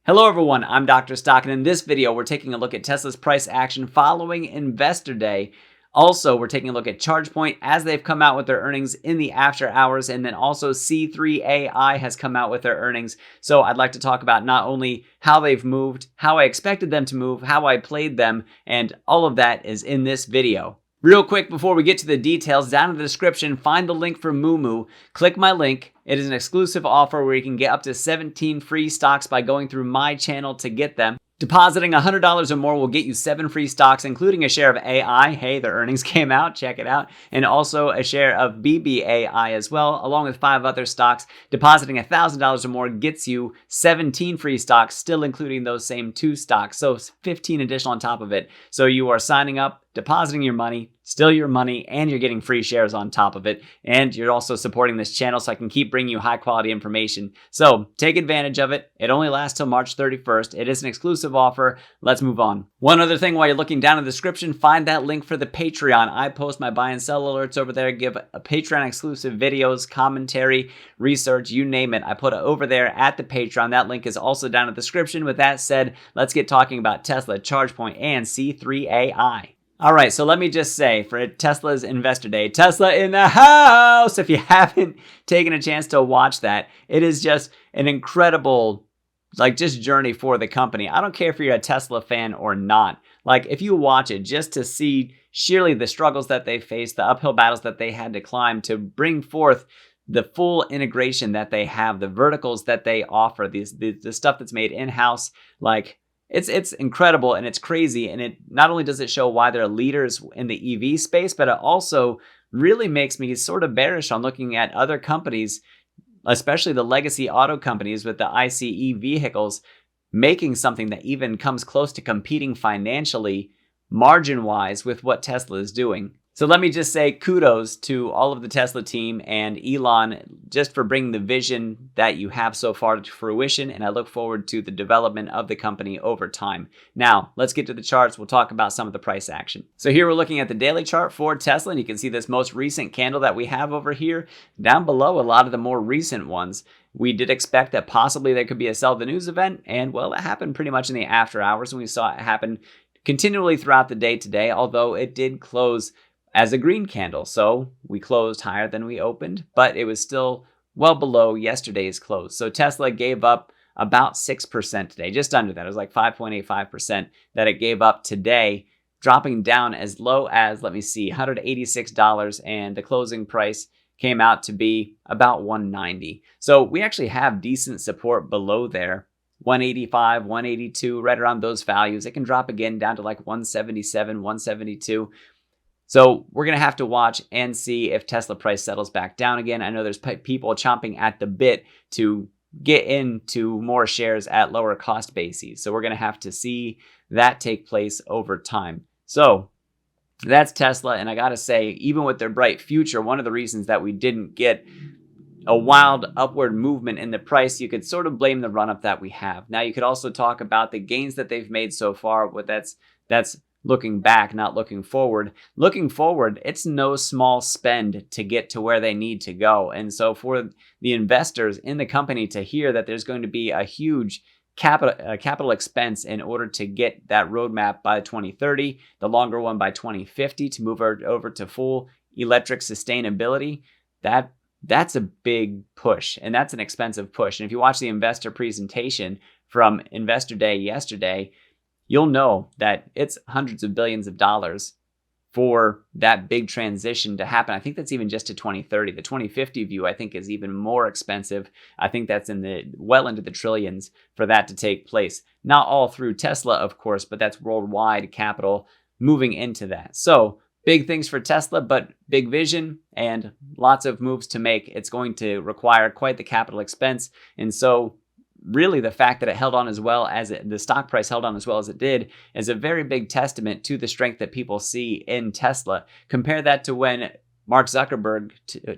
Hello everyone, I'm Dr. Stock, and in this video we're taking a look at Tesla's price action following Investor Day. Also, we're taking a look at ChargePoint as they've come out with their earnings in the after hours, and then also C3AI has come out with their earnings. So I'd like to talk about not only how they've moved, how I expected them to move, how I played them, and all of that is in this video. Real quick before we get to the details, down in the description, find the link for Moomoo. Click my link. It is an exclusive offer where you can get up to 17 free stocks by going through my channel to get them. Depositing $100 or more will get you 7 free stocks, including a share of AI. Hey, their earnings came out. Check it out. And also a share of BBAI as well, along with 5 other stocks. Depositing $1,000 or more gets you 17 free stocks, still including those same 2 stocks. So 15 additional on top of it. So you are signing up, depositing your money, still your money, and you're getting free shares on top of it. And you're also supporting this channel so I can keep bringing you high quality information. So take advantage of it. It only lasts till March 31st. It is an exclusive offer. Let's move on. One other thing while you're looking down in the description, find that link for the Patreon. I post my buy and sell alerts over there, give a Patreon exclusive videos, commentary, research, you name it. I put it over there at the Patreon. That link is also down in the description. With that said, let's get talking about Tesla, ChargePoint, and C3AI. All right, so let me just say for Tesla's Investor Day, Tesla in the house. If you haven't taken a chance to watch that, it is just an incredible, just journey for the company. I don't care if you're a Tesla fan or not. If you watch it just to see sheerly the struggles that they faced, the uphill battles that they had to climb to bring forth the full integration that they have, the verticals that they offer, the stuff that's made in-house, It's incredible and it's crazy, and it not only does it show why they're leaders in the EV space, but it also really makes me sort of bearish on looking at other companies, especially the legacy auto companies with the ICE vehicles, making something that even comes close to competing financially, margin-wise, with what Tesla is doing. So let me just say kudos to all of the Tesla team and Elon just for bringing the vision that you have so far to fruition, and I look forward to the development of the company over time. Now, let's get to the charts. We'll talk about some of the price action. So here we're looking at the daily chart for Tesla, and you can see this most recent candle that we have over here. Down below, a lot of the more recent ones. We did expect that possibly there could be a sell the news event, and well, it happened pretty much in the after hours, and we saw it happen continually throughout the day today, although it did close as a green candle. So we closed higher than we opened, but it was still well below yesterday's close. So Tesla gave up about 6% today, just under that. It was like 5.85% that it gave up today, dropping down as low as, let me see, $186, and the closing price came out to be about $190. So we actually have decent support below there. 185, 182, right around those values. It can drop again down to like 177, 172. So we're going to have to watch and see if Tesla price settles back down again. I know there's people chomping at the bit to get into more shares at lower cost bases. So we're going to have to see that take place over time. So that's Tesla. And I got to say, even with their bright future, one of the reasons that we didn't get a wild upward movement in the price, you could sort of blame the run-up that we have. Now, you could also talk about the gains that they've made so far, but that's looking back, not looking forward. Looking forward, it's no small spend to get to where they need to go. And so for the investors in the company to hear that there's going to be a huge capital expense in order to get that roadmap by 2030, the longer one by 2050 to move over to full electric sustainability, that's a big push, and that's an expensive push. And if you watch the investor presentation from Investor Day yesterday, you'll know that it's hundreds of billions of dollars for that big transition to happen. I think that's even just to 2030. The 2050 view, I think, is even more expensive. I think that's well into the trillions for that to take place. Not all through Tesla, of course, but that's worldwide capital moving into that. So big things for Tesla, but big vision and lots of moves to make. It's going to require quite the capital expense. And so really the fact that it held on as well as the stock price held on as well as it did is a very big testament to the strength that people see in Tesla. Compare that to when Mark Zuckerberg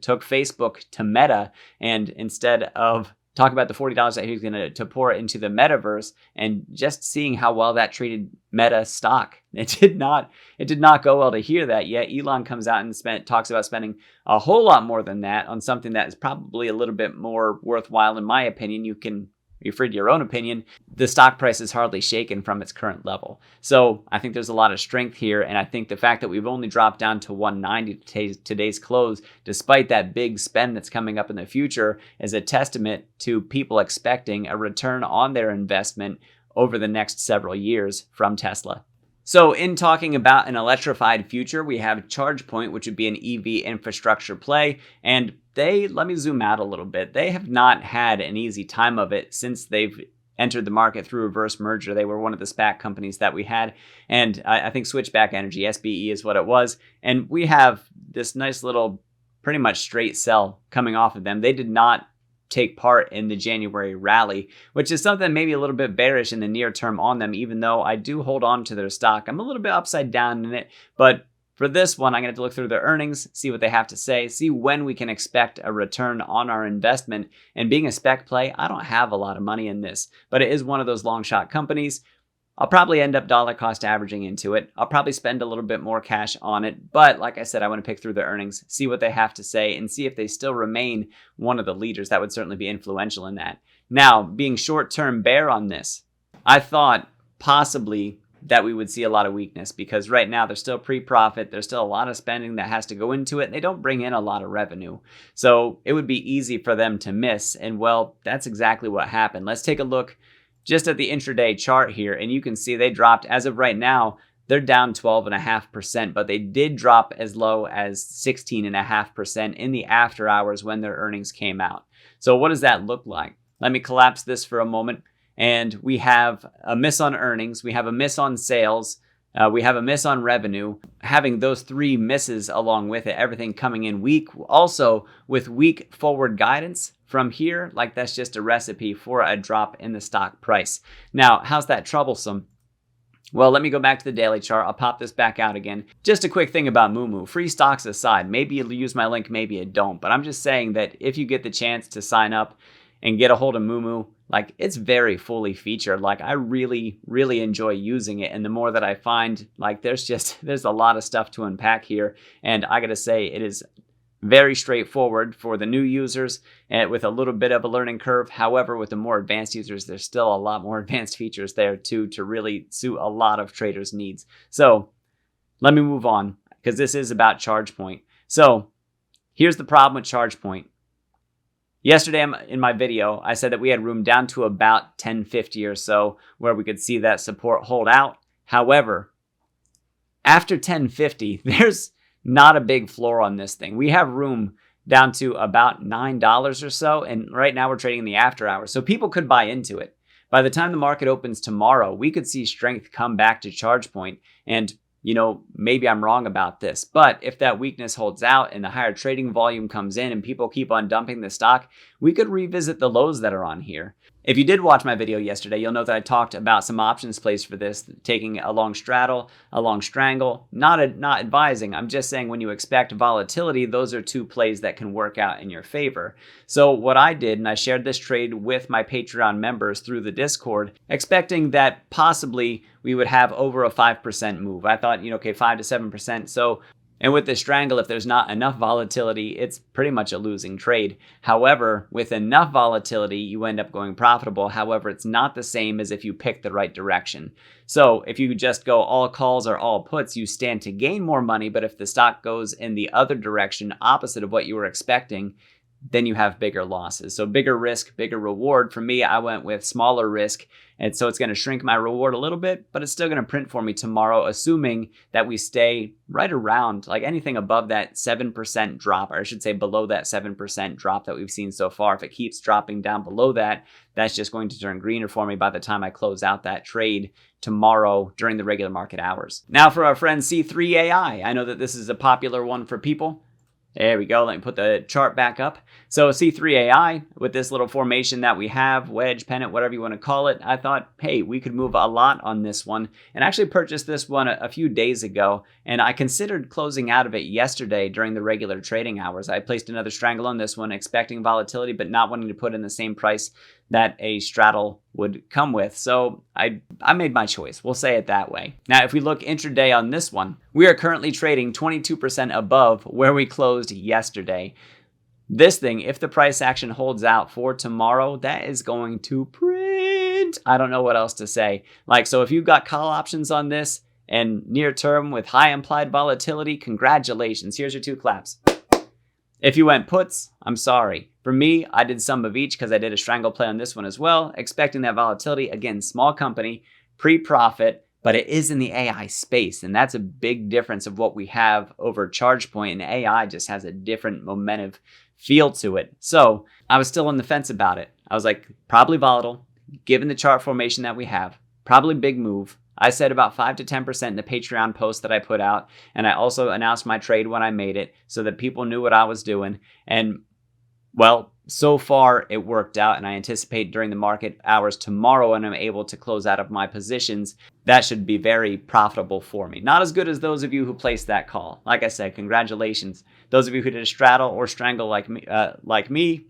took Facebook to Meta, and instead of talk about the $40 that he was going to pour into the metaverse, and just seeing how well that treated Meta stock. It did not go well to hear that. Yet Elon comes out and talks about spending a whole lot more than that on something that is probably a little bit more worthwhile, in my opinion. You can you're free to your own opinion, the stock price is hardly shaken from its current level. So I think there's a lot of strength here. And I think the fact that we've only dropped down to 190 today's close, despite that big spend that's coming up in the future, is a testament to people expecting a return on their investment over the next several years from Tesla. So in talking about an electrified future, we have ChargePoint, which would be an EV infrastructure play. And let me zoom out a little bit. They have not had an easy time of it since they've entered the market through reverse merger. They were one of the SPAC companies that we had. And I think Switchback Energy, SBE is what it was. And we have this nice little pretty much straight sell coming off of them. They did not take part in the January rally, which is something maybe a little bit bearish in the near term on them, even though I do hold on to their stock. I'm a little bit upside down in it, but for this one, I'm going to have to look through their earnings, see what they have to say, see when we can expect a return on our investment. And being a spec play, I don't have a lot of money in this, but it is one of those long shot companies. I'll probably end up dollar cost averaging into it. I'll probably spend a little bit more cash on it. But like I said, I want to pick through their earnings, see what they have to say, and see if they still remain one of the leaders. That would certainly be influential in that. Now, being short-term bear on this, I thought possibly that we would see a lot of weakness because right now they're still pre-profit. There's still a lot of spending that has to go into it. And they don't bring in a lot of revenue. So it would be easy for them to miss. And well, that's exactly what happened. Let's take a look just at the intraday chart here, and you can see they dropped, as of right now, they're down 12.5%, but they did drop as low as 16.5% in the after hours when their earnings came out. So what does that look like? Let me collapse this for a moment. And we have a miss on earnings, we have a miss on sales, we have a miss on revenue. Having those three misses along with it, everything coming in weak, also with weak forward guidance from here, like that's just a recipe for a drop in the stock price. Now, how's that troublesome? Well, let me go back to the daily chart. I'll pop this back out again. Just a quick thing about Moomoo. Free stocks aside, maybe you'll use my link, maybe you don't. But I'm just saying that if you get the chance to sign up and get a hold of Moomoo, like it's very fully featured. Like I really, really enjoy using it. And the more that I find, like there's a lot of stuff to unpack here. And I gotta say, it is very straightforward for the new users and with a little bit of a learning curve. However, with the more advanced users, there's still a lot more advanced features there too to really suit a lot of traders' needs. So let me move on because this is about ChargePoint. So here's the problem with ChargePoint. Yesterday in my video, I said that we had room down to about 1050 or so where we could see that support hold out. However, after 1050, there's not a big floor on this thing. We have room down to about $9 or so, and right now we're trading in the after hours. So people could buy into it. By the time the market opens tomorrow, we could see strength come back to ChargePoint. And maybe I'm wrong about this, but if that weakness holds out and the higher trading volume comes in and people keep on dumping the stock, we could revisit the lows that are on here. If you did watch my video yesterday, you'll know that I talked about some options plays for this, taking a long straddle, a long strangle. Not advising. I'm just saying when you expect volatility, those are two plays that can work out in your favor. So what I did, and I shared this trade with my Patreon members through the Discord, expecting that possibly we would have over a 5% move. I thought, 5 to 7%. And with the strangle, if there's not enough volatility, it's pretty much a losing trade. However, with enough volatility, you end up going profitable. However, it's not the same as if you pick the right direction. So if you just go all calls or all puts, you stand to gain more money. But if the stock goes in the other direction, opposite of what you were expecting, then you have bigger losses. So bigger risk, bigger reward. For me, I went with smaller risk. And so it's going to shrink my reward a little bit, but it's still going to print for me tomorrow, assuming that we stay right around like anything above that 7% drop, or I should say below that 7% drop that we've seen so far. If it keeps dropping down below that, that's just going to turn greener for me by the time I close out that trade tomorrow during the regular market hours. Now for our friend C3AI, I know that this is a popular one for people. There we go. Let me put the chart back up. So C3AI, with this little formation that we have, wedge, pennant, whatever you want to call it, I thought, hey, we could move a lot on this one. And I actually purchased this one a few days ago. And I considered closing out of it yesterday during the regular trading hours. I placed another strangle on this one, expecting volatility, but not wanting to put in the same price that a straddle would come with. So I made my choice. We'll say it that way. Now, if we look intraday on this one, we are currently trading 22% above where we closed yesterday. this thing, if the price action holds out for tomorrow, that is going to print. I don't know what else to say. Like, so if you've got call options on this and near term with high implied volatility, congratulations. Here's your 2 claps. If you went puts, I'm sorry. For me, I did some of each because I did a strangle play on this one as well, expecting that volatility. Again, small company, pre-profit, but it is in the AI space. And that's a big difference of what we have over ChargePoint. And AI just has a different momentum feel to it. So I was still on the fence about it. I was like, probably volatile, given the chart formation that we have, probably big move. I said about 5 to 10% in the Patreon post that I put out. And I also announced my trade when I made it so that people knew what I was doing. And well, so far it worked out, and I anticipate during the market hours tomorrow when I'm able to close out of my positions, that should be very profitable for me. Not as good as those of you who placed that call. Like I said, congratulations. Those of you who did a straddle or strangle like me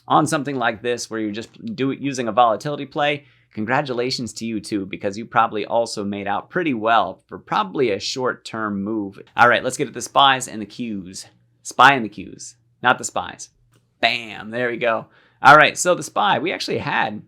on something like this where you're just using a volatility play, congratulations to you too, because you probably also made out pretty well for probably a short-term move. All right, let's get at the SPYs and the Qs. SPY and the Qs, not the SPYs. Bam, there we go. All right, so the SPY, we actually had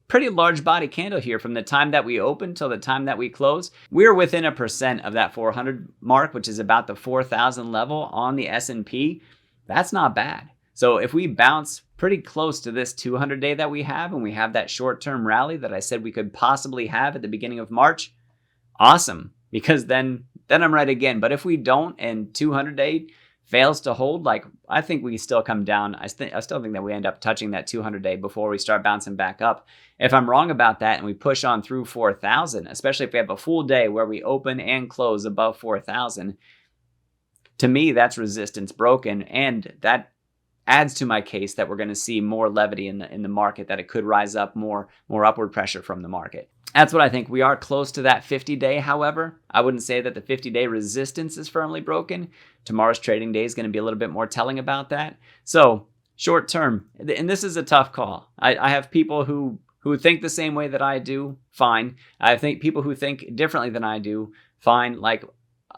pretty large body candle here from the time that we opened till the time that we closed. We're within 1% of that 400 mark, which is about the 4,000 level on the S&P. That's not bad. So if we bounce pretty close to this 200-day that we have, and we have that short-term rally that I said we could possibly have at the beginning of March, awesome, because then I'm right again. But if we don't and 200-day fails to hold, like, I think we still come down. I still think that we end up touching that 200-day before we start bouncing back up. If I'm wrong about that and we push on through 4,000, especially if we have a full day where we open and close above 4,000, to me, that's resistance broken. And that adds to my case that we're going to see more levity in the market, that it could rise up more upward pressure from the market. That's what I think. We are close to that 50-day, however. I wouldn't say that the 50-day resistance is firmly broken. Tomorrow's trading day is going to be a little bit more telling about that. So short term, and this is a tough call. I have people who think the same way that I do, fine. I think people who think differently than I do, fine. Like,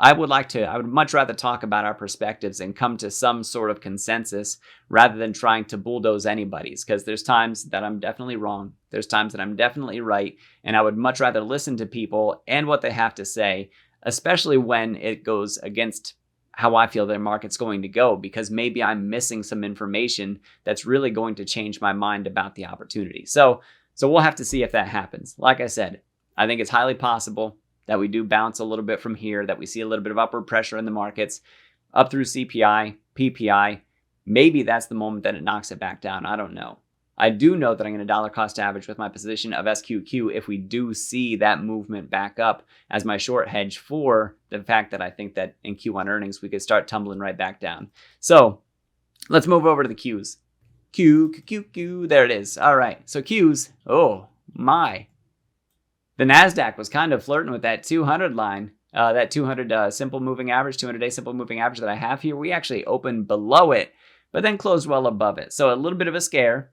I would much rather talk about our perspectives and come to some sort of consensus rather than trying to bulldoze anybody's, because there's times that I'm definitely wrong. There's times that I'm definitely right. And I would much rather listen to people and what they have to say, especially when it goes against how I feel their market's going to go, because maybe I'm missing some information that's really going to change my mind about the opportunity. So we'll have to see if that happens. Like I said, I think it's highly possible that we do bounce a little bit from here, that we see a little bit of upward pressure in the markets up through CPI, PPI. Maybe that's the moment that it knocks it back down. I don't know. I do know that I'm going to dollar cost average with my position of SQQ if we do see that movement back up as my short hedge for the fact that I think that in Q1 earnings, we could start tumbling right back down. So let's move over to the Qs. Q, there it is. All right, so Qs, oh my. The NASDAQ was kind of flirting with that 200 line, that 200 simple moving average, 200-day simple moving average that I have here. We actually opened below it, but then closed well above it. So a little bit of a scare.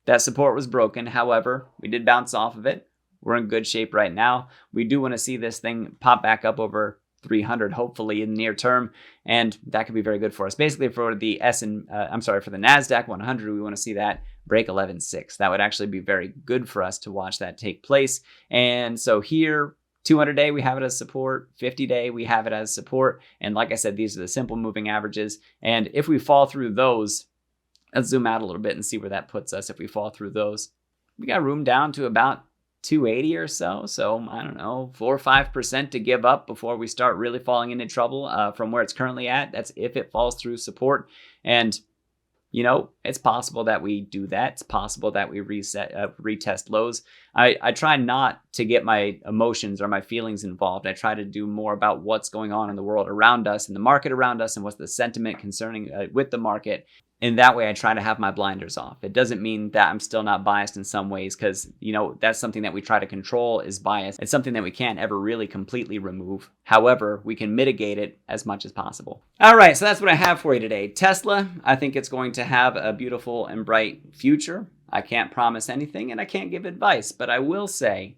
That support was broken. However, we did bounce off of it. We're in good shape right now. We do want to see this thing pop back up over 300, hopefully in the near term, and that could be very good for us. Basically, for the for the NASDAQ 100, we want to see that break 11.6. That would actually be very good for us to watch that take place. And so here, 200-day, we have it as support. 50-day, we have it as support. And like I said, these are the simple moving averages. And if we fall through those, let's zoom out a little bit and see where that puts us. If we fall through those, we got room down to about 280 or so. So I don't know, 4 or 5% to give up before we start really falling into trouble from where it's currently at. That's if it falls through support. And you know, it's possible that we do that. It's possible that we retest lows. I try not to get my emotions or my feelings involved. I try to do more about what's going on in the world around us, in the market around us, and what's the sentiment concerning with the market. In that way, I try to have my blinders off. It doesn't mean that I'm still not biased in some ways, because, you know, that's something that we try to control is bias. It's something that we can't ever really completely remove. However, we can mitigate it as much as possible. All right, so that's what I have for you today. Tesla, I think it's going to have a beautiful and bright future. I can't promise anything and I can't give advice, but I will say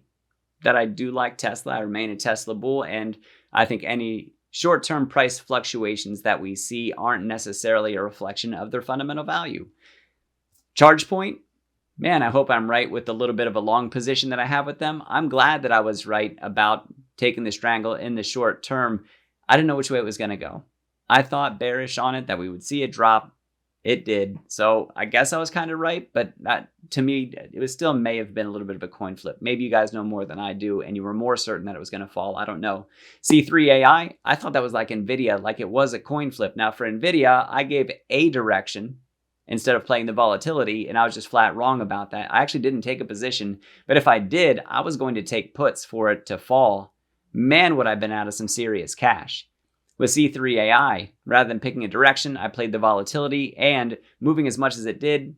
that I do like Tesla. I remain a Tesla bull, and I think any short-term price fluctuations that we see aren't necessarily a reflection of their fundamental value. ChargePoint, man, I hope I'm right with the little bit of a long position that I have with them. I'm glad that I was right about taking the strangle in the short term. I didn't know which way it was going to go. I thought bearish on it, that we would see it drop. It did. So I guess I was kind of right, but that, to me, it was still may have been a little bit of a coin flip. Maybe you guys know more than I do, and you were more certain that it was going to fall. I don't know. C3AI, I thought that was like NVIDIA, like it was a coin flip. Now for NVIDIA, I gave a direction instead of playing the volatility, and I was just flat wrong about that. I actually didn't take a position, but if I did, I was going to take puts for it to fall. Man, would I have been out of some serious cash. With C3AI, rather than picking a direction, I played the volatility, and moving as much as it did,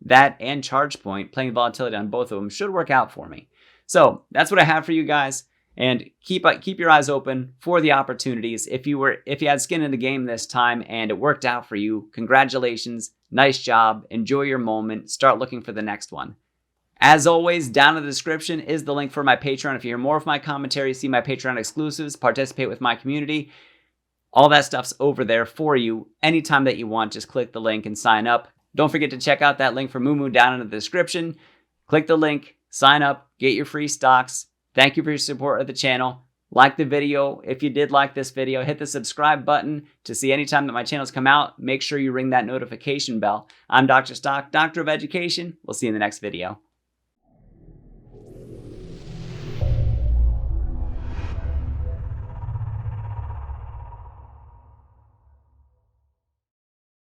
that and ChargePoint, playing volatility on both of them should work out for me. So that's what I have for you guys. And keep your eyes open for the opportunities. If you had skin in the game this time and it worked out for you, congratulations, nice job, enjoy your moment, start looking for the next one. As always, down in the description is the link for my Patreon. If you hear more of my commentary, see my Patreon exclusives, participate with my community, all that stuff's over there for you. Anytime that you want, just click the link and sign up. Don't forget to check out that link for Moo down in the description. Click the link, sign up, get your free stocks. Thank you for your support of the channel. Like the video. If you did like this video, hit the subscribe button to see anytime that my channels come out. Make sure you ring that notification bell. I'm Dr. Stock, Doctor of Education. We'll see you in the next video.